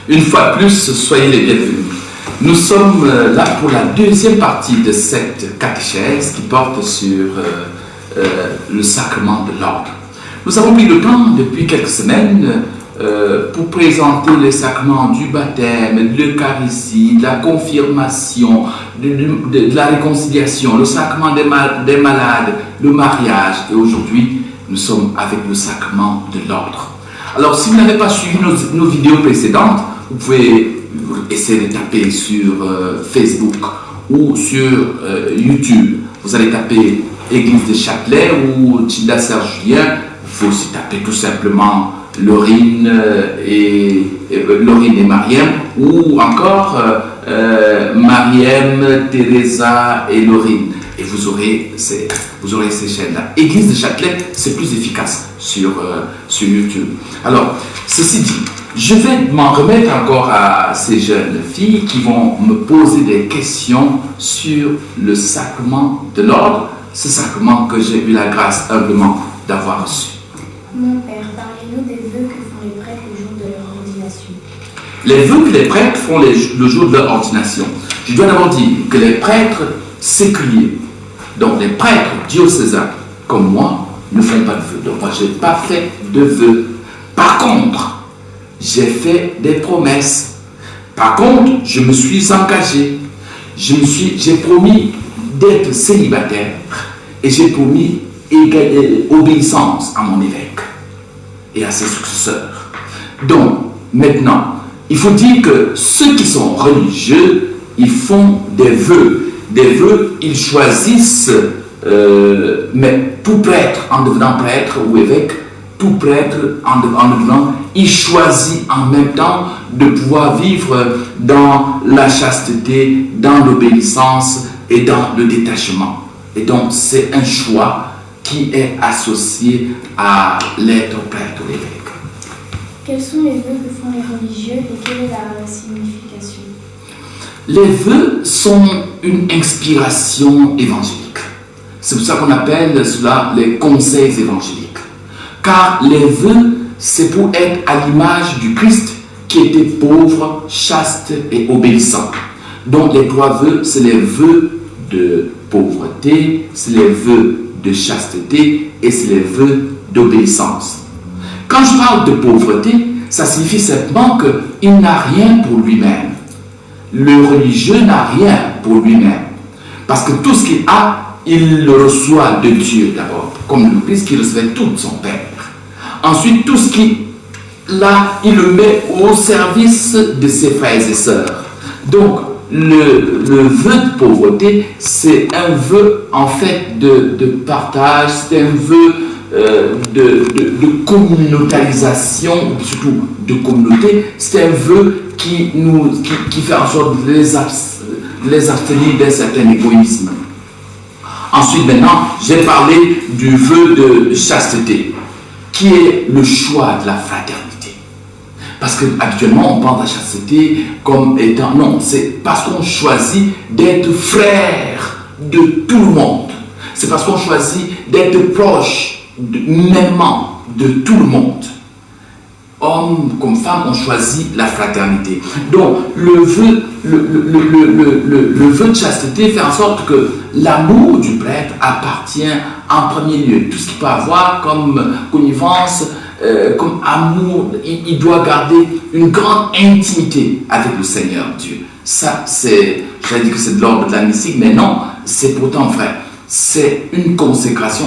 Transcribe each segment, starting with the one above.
Une fois de plus, soyez les bienvenus. Nous sommes là pour la deuxième partie de cette catéchèse qui porte sur le sacrement de l'ordre. Nous avons pris le temps depuis quelques semaines pour présenter les sacrements du baptême, de l'Eucharistie, de la confirmation, de la réconciliation, le sacrement des malades, le mariage. Et aujourd'hui, nous sommes avec le sacrement de l'ordre. Alors, si vous n'avez pas suivi nos vidéos précédentes, vous pouvez essayer de taper sur Facebook ou sur YouTube. Vous allez taper Église de Châtelet ou Tilda Serge Julien. Il faut aussi taper tout simplement Laurine et Mariam, ou encore Mariam, Teresa et Laurine. Et vous aurez ces chaînes-là. Église de Châtelet, c'est plus efficace sur YouTube. Alors, ceci dit, je vais m'en remettre encore à ces jeunes filles qui vont me poser des questions sur le sacrement de l'ordre, ce sacrement que j'ai eu la grâce humblement d'avoir reçu. Mon père, parlez-nous des vœux que font les prêtres le jour de leur ordination. Les vœux que les prêtres font le jour de leur ordination. Je dois d'abord dire que les prêtres séculiers, donc les prêtres diocésains comme moi, ne font pas de vœux. Donc moi, je n'ai pas fait de vœux. Par contre, j'ai fait des promesses. Par contre, je me suis engagé. J'ai promis d'être célibataire et j'ai promis obéissance à mon évêque et à ses successeurs. Donc, maintenant, il faut dire que ceux qui sont religieux, ils font des vœux. Des vœux, ils choisissent, mais tout prêtre, en devenant prêtre ou évêque, tout prêtre, en devenant, il choisit en même temps de pouvoir vivre dans la chasteté, dans l'obéissance et dans le détachement. Et donc, c'est un choix qui est associé à l'être prêtre ou évêque. Quels sont les vœux que font les religieux et quelle est la signification? Les vœux sont une inspiration évangélique. C'est pour ça qu'on appelle cela les conseils évangéliques. Car les vœux, c'est pour être à l'image du Christ qui était pauvre, chaste et obéissant. Donc les trois vœux, c'est les vœux de pauvreté, c'est les vœux de chasteté et c'est les vœux d'obéissance. Quand je parle de pauvreté, ça signifie simplement qu'il n'a rien pour lui-même. Le religieux n'a rien pour lui-même. Parce que tout ce qu'il a, il le reçoit de Dieu d'abord. Comme le Christ qui recevait tout de son Père. Ensuite, tout ce qu'il a, il le met au service de ses frères et sœurs. Donc, le vœu de pauvreté, c'est un vœu en fait de partage, c'est un vœu de communautarisation, surtout de communauté. C'est un vœu qui fait en sorte de les abstenir d'un certain égoïsme. Ensuite, maintenant, j'ai parlé du vœu de chasteté, qui est le choix de la fraternité. Parce qu'habituellement, on pense à la chasteté comme étant... Non, c'est parce qu'on choisit d'être frère de tout le monde. C'est parce qu'on choisit d'être proche, humainement, de tout le monde. Homme comme femme, on choisit la fraternité. Donc, le vœu de chasteté fait en sorte que l'amour du prêtre appartient en premier lieu. Tout ce qu'il peut avoir comme connivence, comme amour, il doit garder une grande intimité avec le Seigneur Dieu. Ça, j'allais dire que c'est de l'ordre de la mystique, mais non, c'est pourtant vrai. C'est une consécration,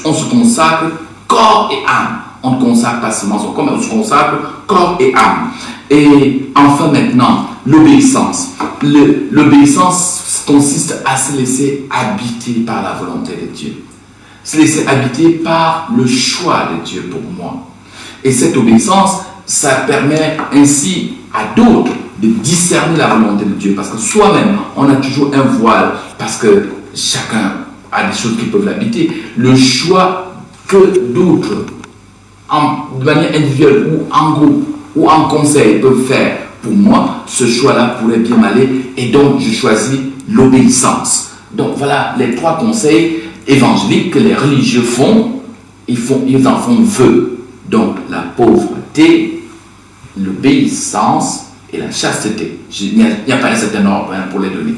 on se consacre corps et âme. On ne consacre pas seulement son corps, mais on se consacre corps et âme. Et enfin maintenant, l'obéissance. L'obéissance consiste à se laisser habiter par la volonté de Dieu. Se laisser habiter par le choix de Dieu pour moi. Et cette obéissance, ça permet ainsi à d'autres de discerner la volonté de Dieu. Parce que soi-même, on a toujours un voile. Parce que chacun a des choses qui peuvent l'habiter. Le choix que d'autres, de manière individuelle ou en groupe ou en conseil, peuvent faire pour moi, ce choix-là pourrait bien m'aller. Et donc, je choisis l'obéissance. Donc, voilà les trois conseils évangéliques que les religieux font. Ils en font vœu. Donc, la pauvreté, l'obéissance et la chasteté. Il n'y a pas un certain ordre pour les donner.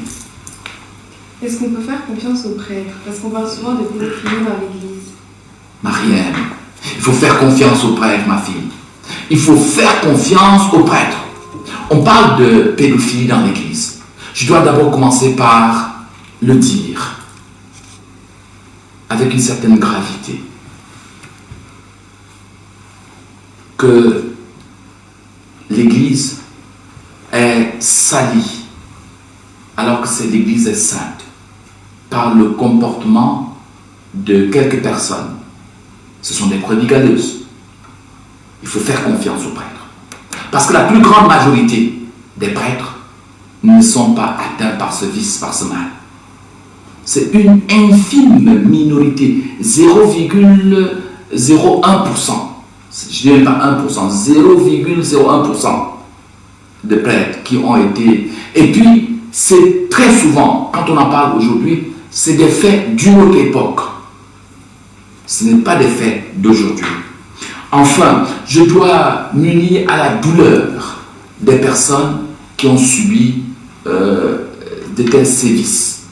Est-ce qu'on peut faire confiance aux prêtres? Parce qu'on parle souvent de pédophilie dans l'Église. Marianne, il faut faire confiance aux prêtres, ma fille. Il faut faire confiance aux prêtres. On parle de pédophilie dans l'Église. Je dois d'abord commencer par le dire avec une certaine gravité que l'Église est salie alors que l'Église est sainte par le comportement de quelques personnes. Ce sont des brebis galeuses. Il faut faire confiance aux prêtres. Parce que la plus grande majorité des prêtres ne sont pas atteints par ce vice, par ce mal. C'est une infime minorité, 0,01%. Je ne dis pas 1%, 0,01% de prêtres qui ont été... Et puis, c'est très souvent, quand on en parle aujourd'hui, c'est des faits d'une autre époque. Ce n'est pas des faits d'aujourd'hui. Enfin, je dois m'unir à la douleur des personnes qui ont subi de tels sévices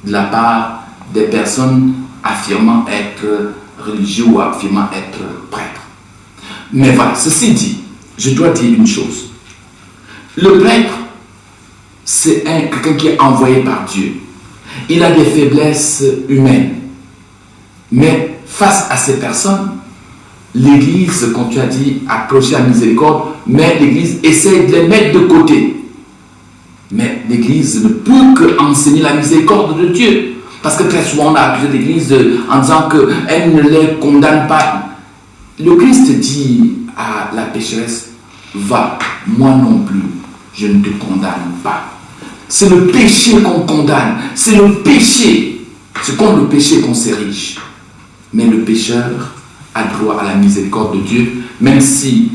de la part des personnes affirmant être religieux ou affirmant être prêtres. Mais voilà, ceci dit, je dois dire une chose. Le prêtre, c'est quelqu'un qui est envoyé par Dieu. Il a des faiblesses humaines. Mais face à ces personnes, l'Église, comme tu as dit, approche la miséricorde, mais l'Église essaie de les mettre de côté. Mais l'Église ne peut qu'enseigner la miséricorde de Dieu. Parce que très souvent, on a accusé l'Église en disant qu'elle ne les condamne pas. Le Christ dit à la pécheresse, va, moi non plus, je ne te condamne pas. C'est le péché qu'on condamne. C'est le péché. C'est contre le péché qu'on s'érige. Mais le pécheur a droit à la miséricorde de Dieu, même si,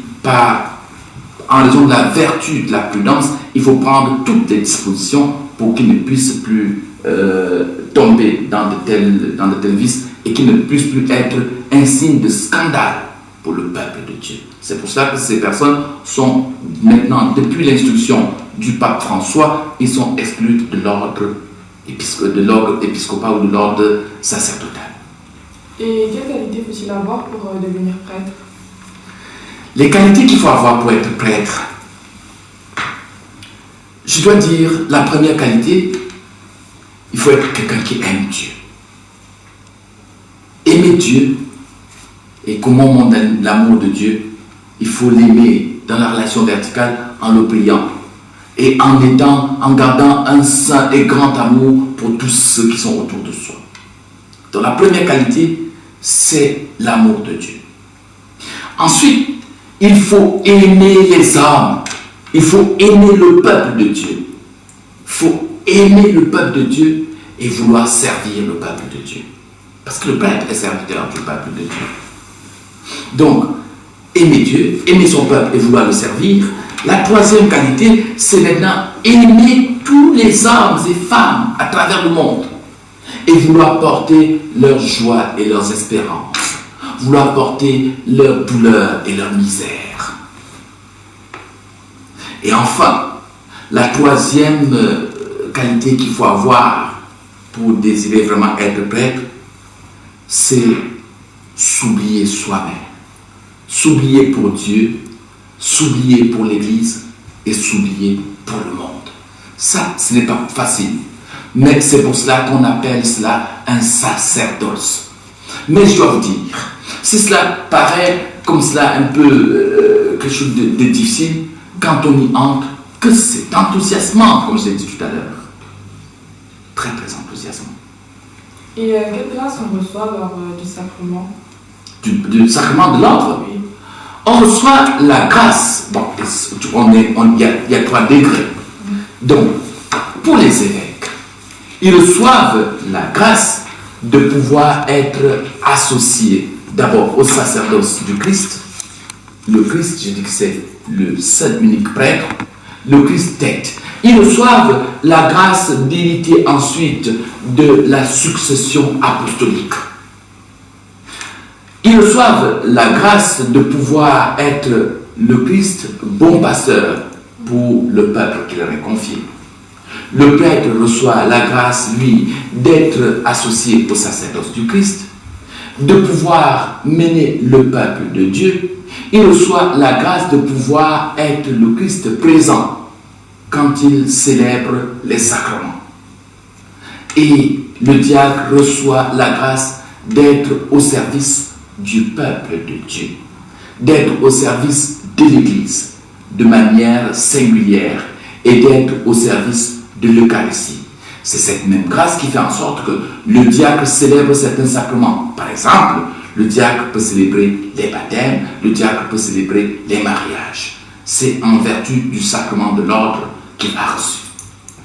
en raison de la vertu de la prudence, il faut prendre toutes les dispositions pour qu'il ne puisse plus tomber dans de tels vices et qu'il ne puisse plus être un signe de scandale pour le peuple de Dieu. C'est pour ça que ces personnes sont maintenant, depuis l'instruction du pape François, ils sont exclus de l'ordre épiscopal ou de l'ordre sacerdotal. Et quelles qualités faut-il avoir pour devenir prêtre? Les qualités qu'il faut avoir pour être prêtre, je dois dire, la première qualité, il faut être quelqu'un qui aime Dieu. Aimer Dieu, et comment on montre l'amour de Dieu, il faut l'aimer dans la relation verticale en le priant et en gardant un saint et grand amour pour tous ceux qui sont autour de soi. Donc la première qualité, c'est l'amour de Dieu. Ensuite, il faut aimer les hommes. Il faut aimer le peuple de Dieu. Il faut aimer le peuple de Dieu et vouloir servir le peuple de Dieu. Parce que le prêtre est serviteur du peuple de Dieu. Donc, aimer Dieu, aimer son peuple et vouloir le servir. La troisième qualité, c'est maintenant aimer tous les hommes et femmes à travers le monde et vouloir porter leur joie et leurs espérances, vouloir porter leur douleur et leur misère. Et enfin, la troisième qualité qu'il faut avoir pour désirer vraiment être prêtre, c'est s'oublier soi-même. S'oublier pour Dieu, s'oublier pour l'Église et s'oublier pour le monde. Ça, ce n'est pas facile. Mais c'est pour cela qu'on appelle cela un sacerdoce. Mais je dois vous dire, si cela paraît comme cela un peu quelque chose de difficile, quand on y entre, que c'est enthousiasmant, comme je l'ai dit tout à l'heure. Très, très enthousiasmant. Et quelle grâce on reçoit lors du sacrement? Du sacrement de l'ordre? Oui. On reçoit la grâce. Bon, il y a 3 degrés. Donc, pour les évêques, ils reçoivent la grâce de pouvoir être associés d'abord au sacerdoce du Christ. Le Christ, je dis que c'est le seul unique prêtre, le Christ tête. Ils reçoivent la grâce d'hériter ensuite de la succession apostolique. Ils reçoivent la grâce de pouvoir être le Christ bon pasteur pour le peuple qui leur est confié. Le prêtre reçoit la grâce, lui, d'être associé au sacerdoce du Christ, de pouvoir mener le peuple de Dieu. Il reçoit la grâce de pouvoir être le Christ présent quand il célèbre les sacrements. Et le diacre reçoit la grâce d'être au service du peuple de Dieu, d'être au service de l'Église de manière singulière et d'être au service de l'Eucharistie. C'est cette même grâce qui fait en sorte que le diacre célèbre certains sacrements. Par exemple, le diacre peut célébrer les baptêmes, le diacre peut célébrer les mariages. C'est en vertu du sacrement de l'ordre qu'il a reçu.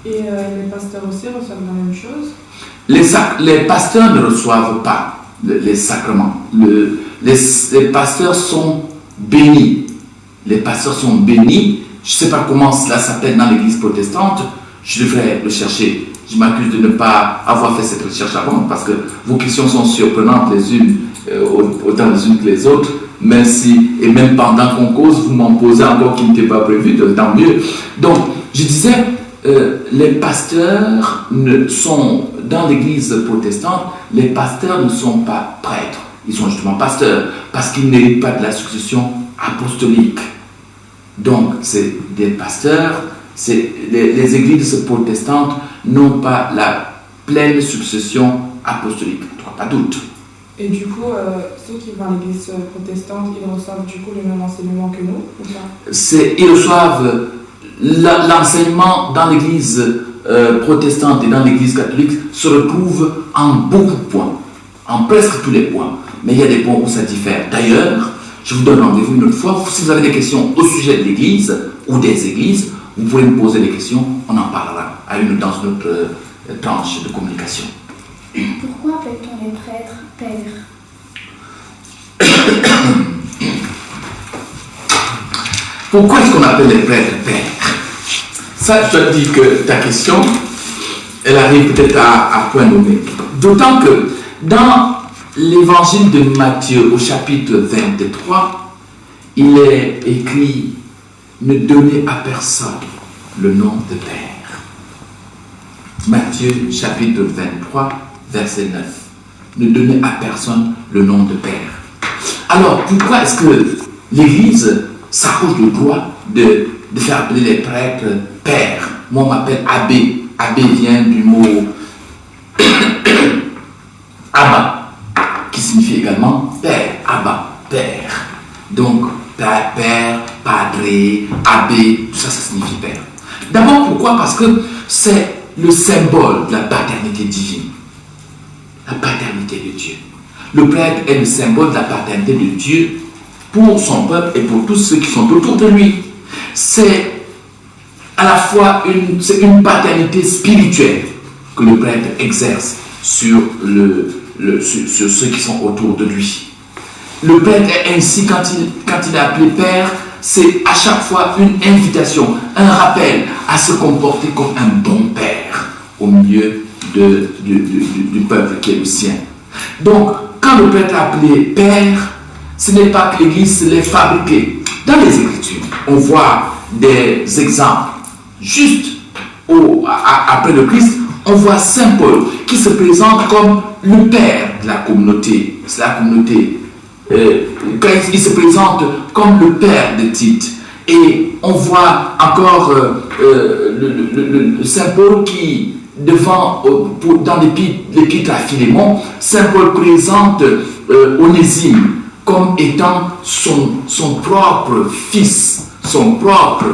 Et les pasteurs aussi reçoivent la même chose? Les pasteurs ne reçoivent pas les sacrements. Les pasteurs sont bénis. Les pasteurs sont bénis. Je ne sais pas comment cela s'appelle dans l'église protestante. Je devrais le chercher. Je m'accuse de ne pas avoir fait cette recherche avant parce que vos questions sont surprenantes les unes, autant les unes que les autres. Même si, et même pendant qu'on cause, vous m'en posez encore qui n'était pas prévu, tant mieux. Donc, je disais, les pasteurs sont, dans l'église protestante, les pasteurs ne sont pas prêtres. Ils sont justement pasteurs parce qu'ils n'héritent pas de la succession apostolique. Donc, c'est des pasteurs. Les églises protestantes n'ont pas la pleine succession apostolique, pas de doute. Et du coup, ceux qui vont à l'église protestante, ils reçoivent du coup le même enseignement que nous ou pas? Ils reçoivent l'enseignement dans l'église protestante et dans l'église catholique se retrouve en beaucoup de points, en presque tous les points. Mais il y a des points où ça diffère. D'ailleurs, je vous donne rendez-vous une autre fois. Si vous avez des questions au sujet de l'église ou des églises, vous pouvez me poser des questions, on en parlera dans une autre tranche de communication. Pourquoi appelle-t-on les prêtres pères? Pourquoi est-ce qu'on appelle les prêtres pères? Ça, je te dis que ta question, elle arrive peut-être à point nommé. D'autant que dans l'évangile de Matthieu au chapitre 23, il est écrit « Ne donnez à personne le nom de Père ». Matthieu chapitre 23, verset 9. Ne donnez à personne le nom de Père. Alors, pourquoi est-ce que l'Église s'arroge le droit de faire appeler les prêtres Père? Moi, on m'appelle Abbé. Abbé vient du mot Abba, qui signifie également Père. Abba, Père. Donc, Père, Padre, Abbé, tout ça, ça signifie Père. D'abord, pourquoi? Parce que c'est le symbole de la paternité divine. La paternité de Dieu. Le prêtre est le symbole de la paternité de Dieu pour son peuple et pour tous ceux qui sont autour de lui. C'est à la fois une paternité spirituelle que le prêtre exerce sur ceux qui sont autour de lui. Le prêtre est ainsi, quand il est appelé Père, c'est à chaque fois une invitation, un rappel à se comporter comme un bon Père au milieu du peuple qui est le sien. Donc, quand le prêtre est appelé Père, ce n'est pas que l'Église se l'est fabriquée. Dans les Écritures, on voit des exemples. Juste après le Christ, on voit Saint Paul qui se présente comme le Père de la communauté. C'est la communauté. Il se présente comme le Père de Tite. Et on voit encore le Saint Paul qui, dans l'épître à Philémon, Saint Paul présente Onésime comme étant son propre fils, son propre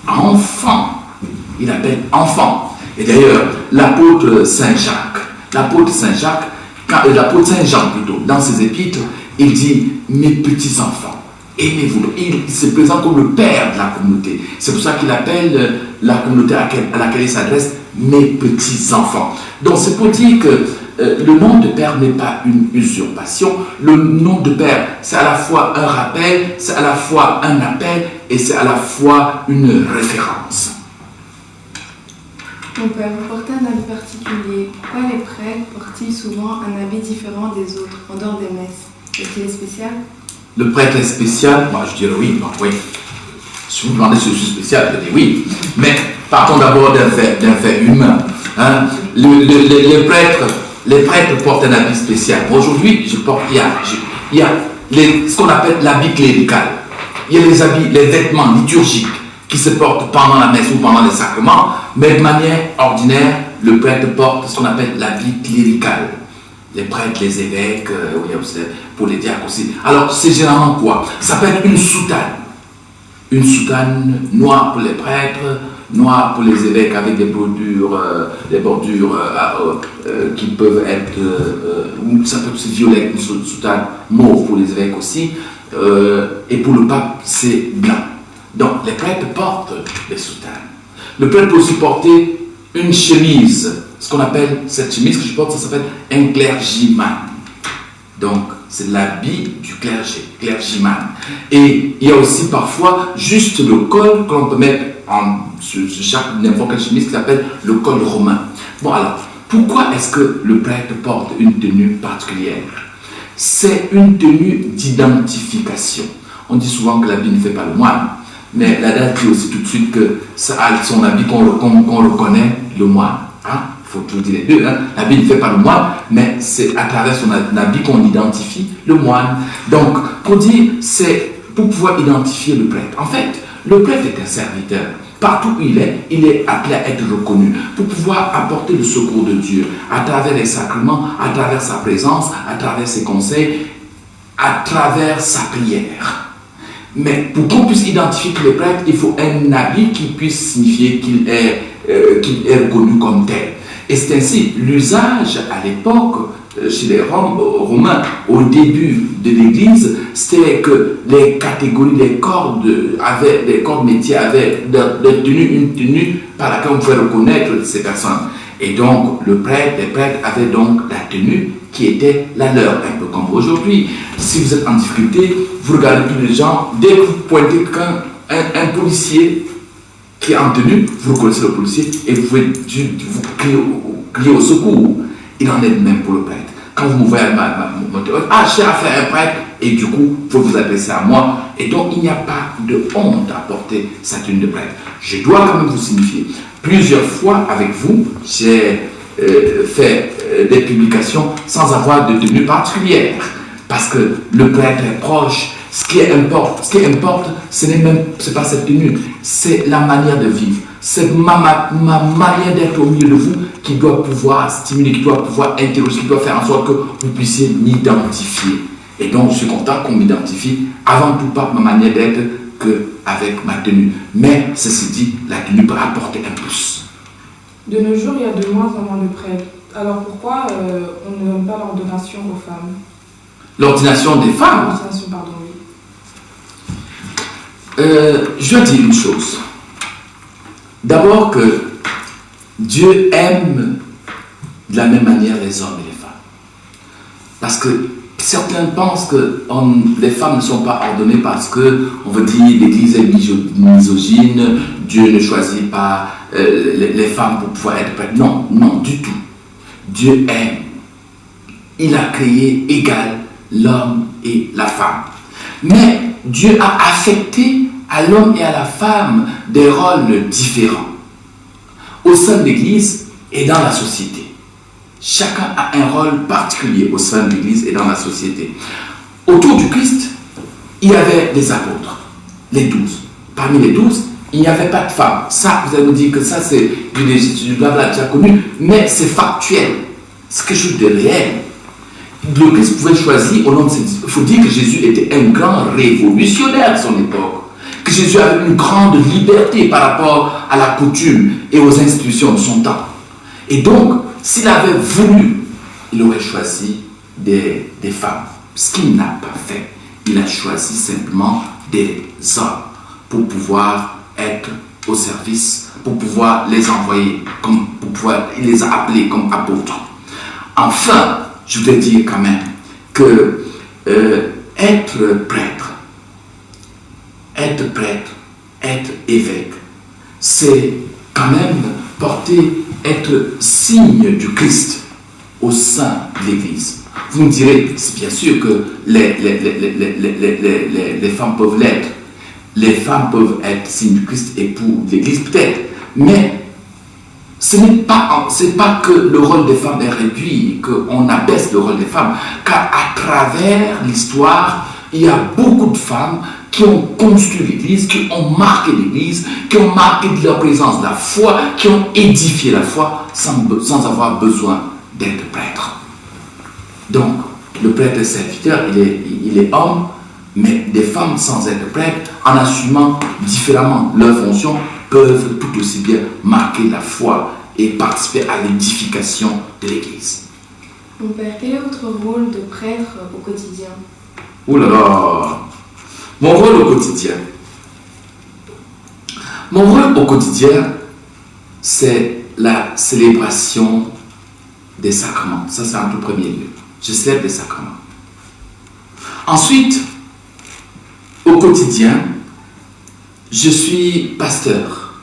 enfant. Il appelle enfant. Et d'ailleurs, l'apôtre Saint Jean plutôt, dans ses épîtres, il dit « Mes petits-enfants, aimez-vous ». Il se présente comme le père de la communauté. C'est pour ça qu'il appelle la communauté à laquelle il s'adresse « Mes petits-enfants ». Donc c'est pour dire que le nom de père n'est pas une usurpation. Le nom de père, c'est à la fois un rappel, c'est à la fois un appel et c'est à la fois une référence. Mon père, vous portez un habit particulier. Pourquoi les prêtres portent-ils souvent un habit différent des autres, en dehors des messes? Est-il spécial? Le prêtre est spécial? Moi, je dirais oui. Donc, oui. Si vous me demandez si je suis spécial, je dis oui. Mais partons d'abord d'un fait humain. Hein. Les prêtres portent un habit spécial. Aujourd'hui, il y a ce qu'on appelle l'habit clérical. Il y a les vêtements liturgiques qui se portent pendant la messe ou pendant les sacrements, mais de manière ordinaire, le prêtre porte ce qu'on appelle l'habit clérical. Les prêtres, les évêques, pour les diacres aussi. Alors, c'est généralement quoi? Ça peut être une soutane. Une soutane noire pour les prêtres, noire pour les évêques avec des bordures qui peuvent être, ou ça peut être aussi violet, une soutane mauve pour les évêques aussi. Et pour le pape, c'est blanc. Donc, les prêtres portent des soutanes. Le prêtre peut aussi porter une chemise. Ce qu'on appelle, cette chemise que je porte, ça s'appelle un clergyman. Donc, c'est l'habit du clergé, clergyman. Et il y a aussi parfois juste le col que l'on peut mettre sur n'importe quelle chemise qui s'appelle le col romain. Bon, alors, pourquoi est-ce que le prêtre porte une tenue particulière? C'est une tenue d'identification. On dit souvent que l'habit ne fait pas le moine, mais la date dit aussi tout de suite que ça a son habit qu'on reconnaît le moine. Hein? Il faut toujours dire les deux. Hein? L'habit ne fait pas le moine, mais c'est à travers son habit qu'on identifie le moine. Donc, pour dire, c'est pour pouvoir identifier le prêtre. En fait, le prêtre est un serviteur. Partout où il est appelé à être reconnu pour pouvoir apporter le secours de Dieu à travers les sacrements, à travers sa présence, à travers ses conseils, à travers sa prière. Mais pour qu'on puisse identifier que le prêtre, il faut un habit qui puisse signifier qu'il est reconnu comme tel. Et c'est ainsi l'usage à l'époque chez les Romains, au début de l'Église, c'était que les catégories, les corps métiers avaient une tenue par laquelle on pouvait reconnaître ces personnes. Et donc, les prêtres avaient donc la tenue qui était la leur, un peu comme aujourd'hui. Si vous êtes en difficulté, vous regardez tous les gens, dès que vous pointez un policier qui est en tenue, vous reconnaissez le policier et vous pouvez vous crier au secours. Il en est de même pour le prêtre. Quand vous me voyez monter, j'ai affaire à un prêtre, et du coup, il faut vous adresser à moi. Et donc, il n'y a pas de honte à porter sa tenue de prêtre. Je dois quand même vous signifier. Plusieurs fois, avec vous, j'ai fait des publications sans avoir de tenue particulière. Parce que le prêtre est proche. Ce qui importe, ce n'est pas cette tenue, c'est la manière de vivre. C'est ma manière d'être au milieu de vous qui doit pouvoir stimuler, qui doit pouvoir interroger, qui doit faire en sorte que vous puissiez m'identifier. Et donc, je suis content qu'on m'identifie avant tout par ma manière d'être qu'avec ma tenue. Mais, ceci dit, la tenue peut apporter un plus. De nos jours, il y a de moins en moins de prêtres. Alors, pourquoi on ne donne pas l'ordination aux femmes? L'ordination des femmes? L'ordination, pardon, oui. Je dois dire une chose. D'abord que Dieu aime de la même manière les hommes et les femmes. Parce que certains pensent que les femmes ne sont pas ordonnées parce que, on veut dire, l'Église est misogyne, Dieu ne choisit pas les femmes pour pouvoir être prêtres. Non, non, du tout. Dieu aime. Il a créé égal l'homme et la femme. Mais Dieu a affecté à l'homme et à la femme des rôles différents au sein de l'Église et dans la société. Chacun a un rôle particulier au sein de l'Église et dans la société. Autour du Christ, il y avait des apôtres, les 12. Parmi les 12, il n'y avait pas de femmes. Ça, vous allez me dire que ça, c'est du blabla déjà connu, mais c'est factuel. C'est quelque chose de réel. Le Christ pouvait choisir au nom de ses disciples. Il faut dire que Jésus était un grand révolutionnaire de son époque. Que Jésus avait une grande liberté par rapport à la coutume et aux institutions de son temps. Et donc, s'il avait voulu, il aurait choisi des femmes. Ce qu'il n'a pas fait, il a choisi simplement des hommes pour pouvoir être au service, pour pouvoir les envoyer, il les a appelés comme apôtres. Enfin, je voudrais dire quand même que être prêtre, être évêque, c'est quand même être signe du Christ au sein de l'Église. Vous me direz, c'est bien sûr que les femmes peuvent l'être. les femmes peuvent être signes du Christ et pour l'Église peut-être, mais ce n'est pas que le rôle des femmes est réduit, qu'on abaisse le rôle des femmes, car à travers l'histoire, il y a beaucoup de femmes qui ont construit l'Église, qui ont marqué l'Église, qui ont marqué de leur présence la foi, qui ont édifié la foi sans avoir besoin d'être prêtre. Donc, le prêtre serviteur, il est homme, mais des femmes sans être prêtres, en assumant différemment leurs fonctions, peuvent tout aussi bien marquer la foi et participer à l'édification de l'Église. Mon père, quel est votre rôle de prêtre au quotidien? Oh là là! Mon rôle au quotidien. Mon rôle au quotidien, c'est la célébration des sacrements. Ça, c'est en tout premier lieu. Je célèbre les sacrements. Ensuite, au quotidien, je suis pasteur.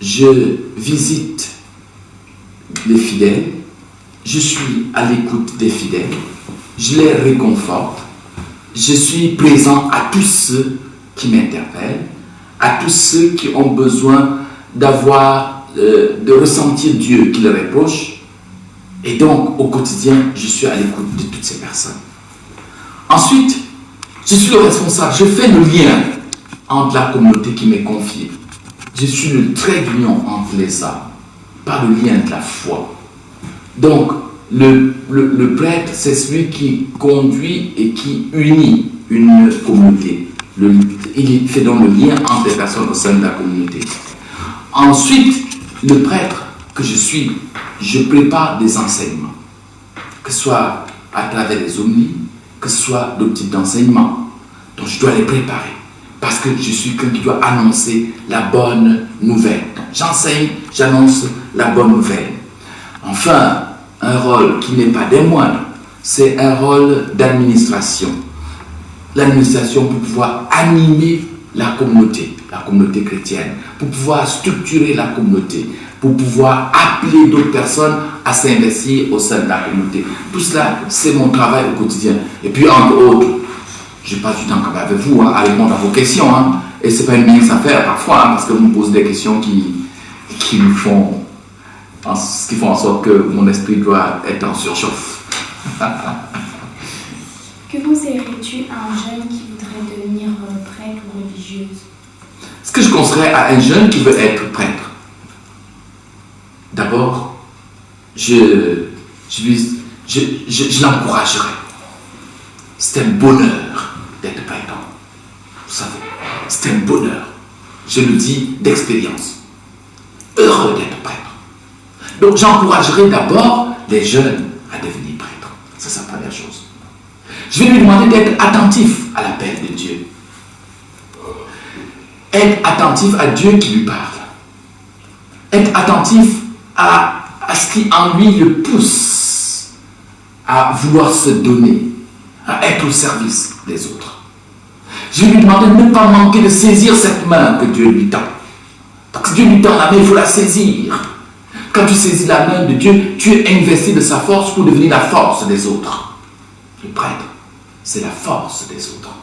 Je visite les fidèles. Je suis à l'écoute des fidèles. Je les réconforte. Je suis présent à tous ceux qui m'interpellent, à tous ceux qui ont besoin de ressentir Dieu qui leur est proche. Et donc, au quotidien, je suis à l'écoute de toutes ces personnes. Ensuite, je suis le responsable. Je fais le lien entre la communauté qui m'est confiée. Je suis le trait d'union entre les âmes, par le lien de la foi. Donc, le prêtre, c'est celui qui conduit et qui unit une communauté. Il fait donc le lien entre les personnes au sein de la communauté. Ensuite, le prêtre que je suis, je prépare des enseignements, que ce soit à travers les homélies, que ce soit le type d'enseignement. Donc je dois les préparer, parce que je suis quelqu'un qui doit annoncer la bonne nouvelle. Donc j'enseigne, j'annonce la bonne nouvelle. Enfin, un rôle qui n'est pas des moindres, c'est un rôle d'administration. L'administration pour pouvoir animer la communauté chrétienne, pour pouvoir structurer la communauté, pour pouvoir appeler d'autres personnes à s'investir au sein de la communauté. Tout cela, c'est mon travail au quotidien. Et puis, entre autres, je passe du temps avec vous, à répondre à vos questions. Et ce n'est pas une mince affaire parfois, parce que vous me posez des questions qui font en sorte que mon esprit doit être en surchauffe. Que conseillerais-tu à un jeune qui voudrait devenir prêtre ou religieuse? Ce que je conseillerais à un jeune qui veut être prêtre, d'abord, je l'encouragerais. C'est un bonheur d'être prêtre. Vous savez, c'est un bonheur. Je le dis d'expérience. Heureux d'être prêtre. Donc j'encouragerai d'abord les jeunes à devenir prêtres. Ça, c'est la première chose. Je vais lui demander d'être attentif à l'appel de Dieu. Être attentif à Dieu qui lui parle. Être attentif à ce qui en lui le pousse à vouloir se donner, à être au service des autres. Je vais lui demander de ne pas manquer de saisir cette main que Dieu lui tend. Parce que Dieu lui tend la main, il faut la saisir. Quand tu saisis la main de Dieu, tu es investi de sa force pour devenir la force des autres. Le prêtre, c'est la force des autres.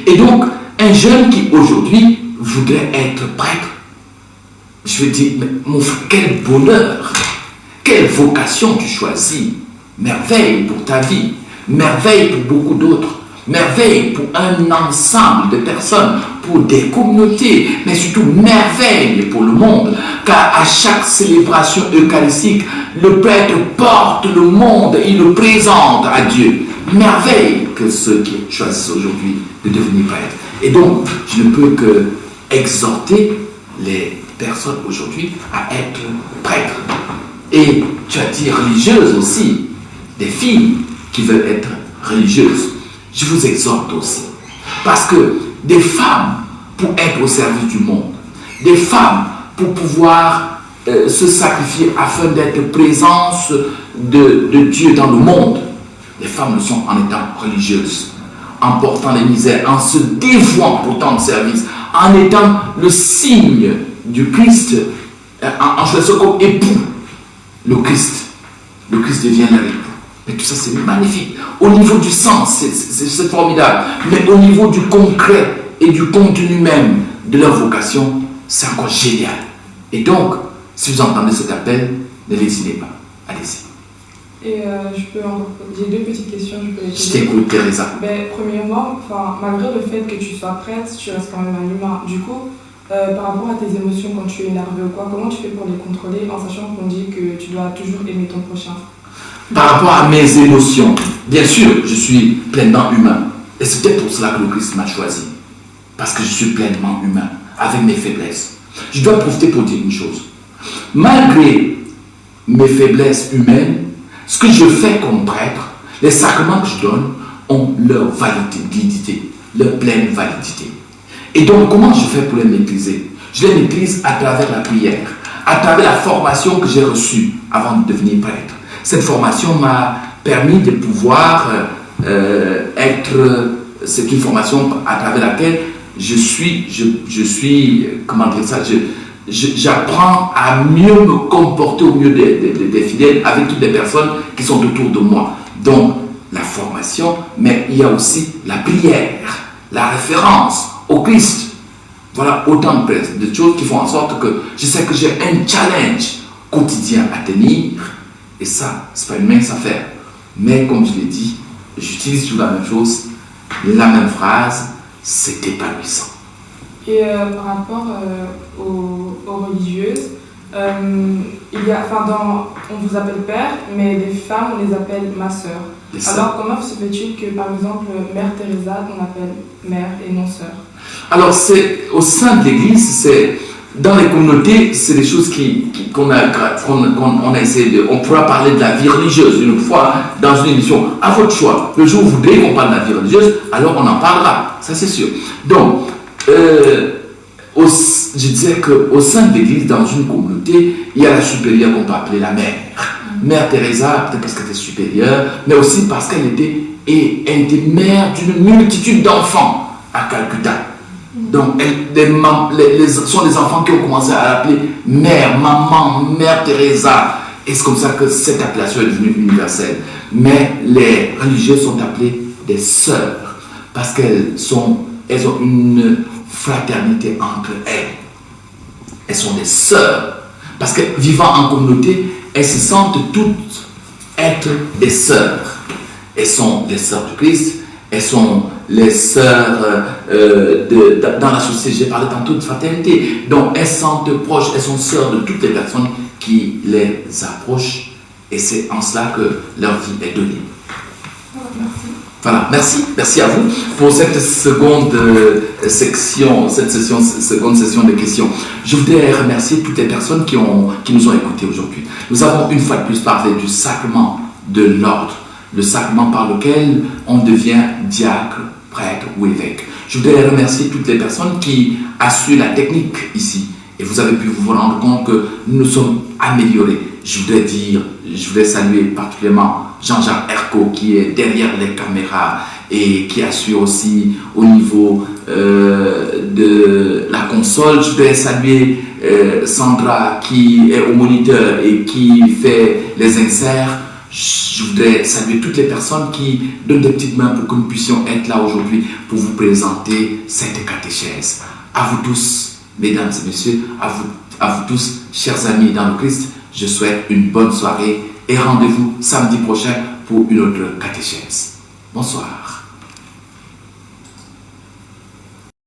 Et donc, un jeune qui aujourd'hui voudrait être prêtre, je vais dire, mais mon frère, quel bonheur, quelle vocation tu choisis, merveille pour ta vie, merveille pour beaucoup d'autres, merveille pour un ensemble de personnes, pour des communautés, mais surtout merveille pour le monde, car à chaque célébration eucharistique, le prêtre porte le monde, il le présente à Dieu. Merveille que ceux qui choisissent aujourd'hui de devenir prêtres. Et donc, je ne peux que exhorter les personnes aujourd'hui à être prêtres. Et tu as dit religieuses aussi, des filles qui veulent être religieuses. Je vous exhorte aussi. Parce que des femmes pour être au service du monde, des femmes pour pouvoir se sacrifier afin d'être présence de Dieu dans le monde, les femmes le sont en étant religieuses, en portant les misères, en se dévouant pour tant de services, en étant le signe du Christ, en choisissant comme époux le Christ. Le Christ devient leur époux. Mais tout ça, c'est magnifique. Au niveau du sens, c'est formidable. Mais au niveau du concret, et du contenu même de leur vocation, c'est encore génial. Et donc, si vous entendez cet appel, ne l'hésitez pas. Allez-y. Et j'ai deux petites questions, je peux les poser. Je t'écoute, Teresa. Premièrement, malgré le fait que tu sois prêtre, tu restes quand même un humain. Du coup, par rapport à tes émotions quand tu es énervé ou quoi, comment tu fais pour les contrôler en sachant qu'on dit que tu dois toujours aimer ton prochain? Par rapport à mes émotions, bien sûr, je suis pleinement humain. Et c'est peut-être pour cela que le Christ m'a choisi. Parce que je suis pleinement humain, avec mes faiblesses. Je dois profiter pour dire une chose. Malgré mes faiblesses humaines, ce que je fais comme prêtre, les sacrements que je donne ont leur validité, leur pleine validité. Et donc, comment je fais pour les maîtriser? Je les maîtrise à travers la prière, à travers la formation que j'ai reçue avant de devenir prêtre. Cette formation m'a permis de pouvoir c'est une formation à travers laquelle j'apprends à mieux me comporter au mieux des fidèles avec toutes les personnes qui sont autour de moi. Donc, la formation, mais il y a aussi la prière, la référence au Christ. Voilà autant de choses qui font en sorte que je sais que j'ai un challenge quotidien à tenir. Et ça, ce n'est pas une mince affaire. Mais comme je l'ai dit, j'utilise toujours la même chose, la même phrase, c'est épanouissant. Et par rapport aux religieuses, on vous appelle père, mais les femmes, on les appelle ma sœur. Alors comment se fait-il que, par exemple, Mère Teresa, on appelle mère et non sœur? Alors, c'est au sein de l'Église, c'est dans les communautés, c'est des choses qu'on a essayé de... On pourra parler de la vie religieuse une fois dans une émission. À votre choix. Le jour où vous voudrez qu'on parle de la vie religieuse, alors on en parlera. Ça, c'est sûr. Donc, je disais qu'au sein de l'Église, dans une communauté, il y a la supérieure qu'on peut appeler la mère. Mère Teresa, peut-être parce qu'elle était supérieure, mais aussi parce qu'elle était mère d'une multitude d'enfants à Calcutta. Donc, ce sont des enfants qui ont commencé à l'appeler mère, maman, Mère Teresa. Et c'est comme ça que cette appellation est devenue universelle. Mais les religieuses sont appelées des sœurs parce qu'elles ont une fraternité entre elles. Elles sont des sœurs parce que vivant en communauté, elles se sentent toutes être des sœurs. Elles sont des sœurs du Christ. Elles sont les sœurs dans la société. J'ai parlé tantôt de fraternité. Donc, elles se sentent proches. Elles sont sœurs de toutes les personnes qui les approchent. Et c'est en cela que leur vie est donnée. Voilà, merci. Merci à vous pour cette seconde seconde session de questions. Je voudrais remercier toutes les personnes qui nous ont écoutés aujourd'hui. Nous avons une fois de plus parlé du sacrement de l'ordre. Le sacrement par lequel on devient diacre, prêtre ou évêque. Je voudrais remercier toutes les personnes qui assurent la technique ici. Et vous avez pu vous rendre compte que nous nous sommes améliorés. Je voudrais saluer particulièrement Jean-Jacques Herco qui est derrière les caméras et qui assure aussi au niveau de la console. Je voudrais saluer Sandra qui est au moniteur et qui fait les inserts. Je voudrais saluer toutes les personnes qui donnent des petites mains pour que nous puissions être là aujourd'hui pour vous présenter cette catéchèse. À vous tous, mesdames et messieurs, à vous tous, chers amis dans le Christ, je souhaite une bonne soirée et rendez-vous samedi prochain pour une autre catéchèse. Bonsoir.